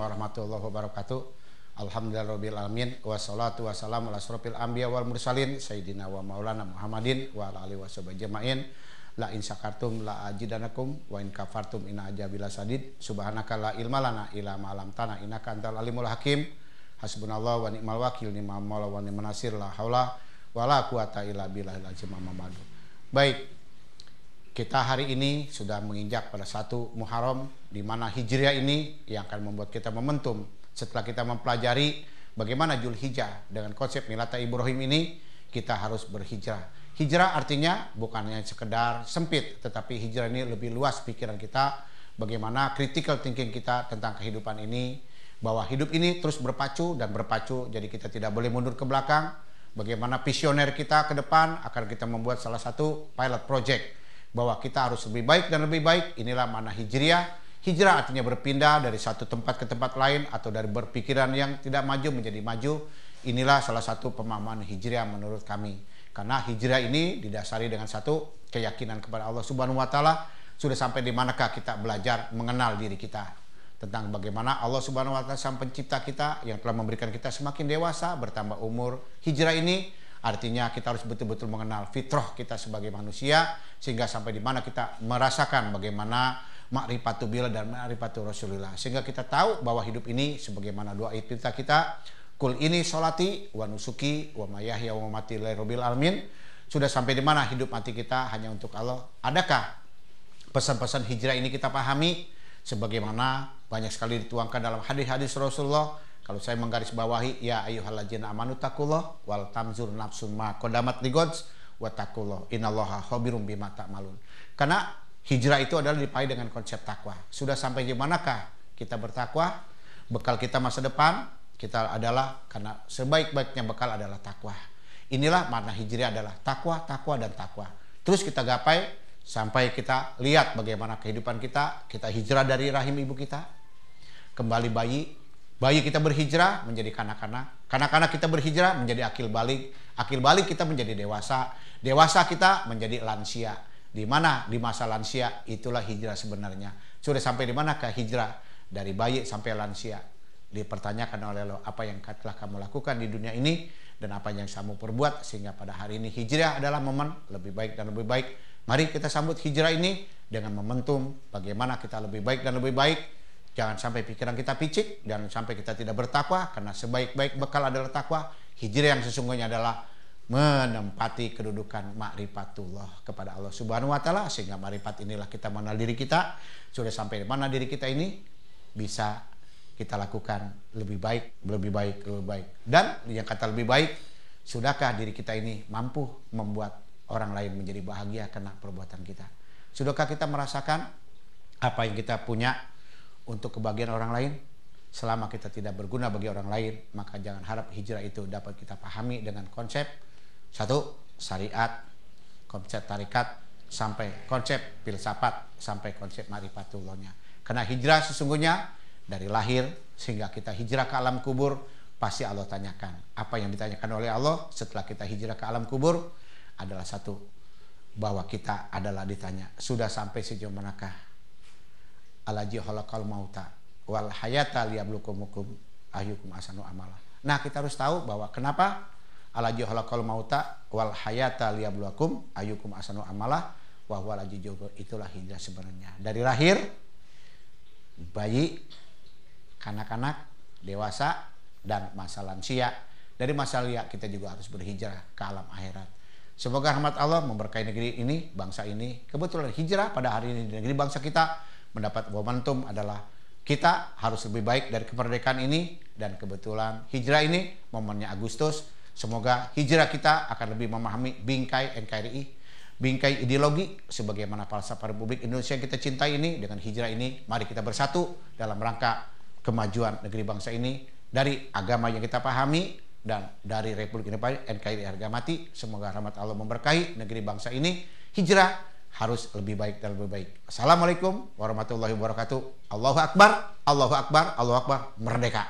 warahmatullahi wabarakatuh. Alhamdulillahirabbil alamin wassalatu wassalamu ala asrofil anbiya wal mursalin sayyidina wa maulana Muhammadin wa ala alihi washabihi jamain. La in syakartum la ajidanakum wa in kafartum inna azabi lasadid. Subhanaka la ilma lana illa ma 'allamtana innaka antal alimul hakim. Hasbunallahu wa ni'mal wakil, ni'mal maula wa ni'man nasir, la haula wala quwata illa billahil azim. Amma ba'du. Baik, kita hari ini sudah menginjak pada 1 Muharram, di mana Hijriah ini yang akan membuat kita momentum setelah kita mempelajari bagaimana Dzulhijjah dengan konsep Millata Ibrahim ini. Kita harus berhijrah. Hijrah artinya bukan hanya sekedar sempit, tetapi hijrah ini lebih luas pikiran kita, bagaimana critical thinking kita tentang kehidupan ini, bahwa hidup ini terus berpacu dan berpacu, jadi kita tidak boleh mundur ke belakang. Bagaimana visioner kita ke depan akan kita membuat salah satu pilot project, bahwa kita harus lebih baik dan lebih baik. Inilah makna hijriah. Hijrah artinya berpindah dari satu tempat ke tempat lain, atau dari berpikiran yang tidak maju menjadi maju. Inilah salah satu pemahaman hijriah menurut kami. Karena hijrah ini didasari dengan satu keyakinan kepada Allah Subhanahu wa taala. Sudah sampai di manakah kita belajar mengenal diri kita, tentang bagaimana Allah Subhanahu wa taala sang pencipta kita yang telah memberikan kita semakin dewasa, bertambah umur. Hijrah ini artinya kita harus betul-betul mengenal fitrah kita sebagai manusia, sehingga sampai di mana kita merasakan bagaimana ma'rifatul billah dan ma'rifatul Rasulullah, sehingga kita tahu bahwa hidup ini sebagaimana doa kita, kul ini sholati wa nusuki wa mayahya wa mamati lillahi rabbil alamin. Sudah sampai di mana hidup mati kita hanya untuk Allah. Adakah pesan-pesan hijrah ini kita pahami sebagaimana banyak sekali dituangkan dalam hadis-hadis Rasulullah? Kalau saya menggarisbawahi, ya ayyuhalladzina amanu taqullah wal tamzur nafsum ma qaddamat ligods wa taqullah innallaha khabirum bima ta'malun. Karena hijrah itu adalah dipakai dengan konsep takwa. Sudah sampai di manakah kita bertakwa? Bekal kita masa depan kita adalah, karena sebaik-baiknya bekal adalah takwa. Inilah makna hijrah, adalah takwa, takwa dan takwa. Terus kita gapai sampai kita lihat bagaimana kehidupan kita. Kita hijrah dari rahim ibu kita, kembali bayi kita berhijrah menjadi kanak-kanak, kanak-kanak kita berhijrah menjadi akil balik kita menjadi dewasa, dewasa kita menjadi lansia. Di mana di masa lansia itulah hijrah sebenarnya. Sudah sampai di manakah hijrah dari bayi sampai lansia? Dipertanyakan oleh Allah, apa yang telah kamu lakukan di dunia ini dan apa yang kamu perbuat sehingga pada hari ini hijrah adalah momen lebih baik dan lebih baik. Mari kita sambut hijrah ini dengan momentum bagaimana kita lebih baik dan lebih baik. Jangan sampai pikiran kita picik, dan sampai kita tidak bertakwa, karena sebaik-baik bekal adalah takwa. Hijrah yang sesungguhnya adalah menempati kedudukan ma'rifatullah kepada Allah Subhanahu wa taala, sehingga ma'rifat inilah kita mengenal diri kita. Sudah sampai di mana diri kita ini bisa kita lakukan lebih baik, lebih baik, lebih baik. Dan yang kata lebih baik, sudahkah diri kita ini mampu membuat orang lain menjadi bahagia karena perbuatan kita? Sudahkah kita merasakan apa yang kita punya untuk kebahagiaan orang lain? Selama kita tidak berguna bagi orang lain, maka jangan harap hijrah itu dapat kita pahami dengan konsep satu syariat, konsep tarikat, sampai konsep filsafat, sampai konsep ma'rifatullahnya. Karena hijrah sesungguhnya dari lahir sehingga kita hijrah ke alam kubur, pasti Allah tanyakan. Apa yang ditanyakan oleh Allah setelah kita hijrah ke alam kubur adalah satu, bahwa kita adalah ditanya, sudah sampai sejauh manakah alaji khalaqal mauta wal hayata liyabluwakum ayyukum ahsanu amala. Nah, kita harus tahu bahwa kenapa alaji khalaqal mauta wal hayata liyabluwakum ayyukum ahsanu amala wa huwal aziz. Itulah hijrah sebenarnya. Dari lahir, bayi, kanak-kanak, dewasa, dan masa lansia. Dari masa lansia kita juga harus berhijrah ke alam akhirat. Semoga rahmat Allah memberkahi negeri ini, bangsa ini. Kebetulan hijrah pada hari ini di negeri bangsa kita mendapat momentum adalah kita harus lebih baik dari kemerdekaan ini, dan kebetulan hijrah ini momennya Agustus. Semoga hijrah kita akan lebih memahami bingkai NKRI, bingkai ideologi sebagaimana falsafah Republik Indonesia yang kita cintai ini. Dengan hijrah ini mari kita bersatu dalam rangka kemajuan negeri bangsa ini, dari agama yang kita pahami dan dari Republik Indonesia NKRI harga mati. Semoga rahmat Allah memberkahi negeri bangsa ini. Hijrah harus lebih baik dan lebih baik. Assalamualaikum warahmatullahi wabarakatuh. Allahu Akbar, Allahu Akbar, Allahu Akbar, merdeka.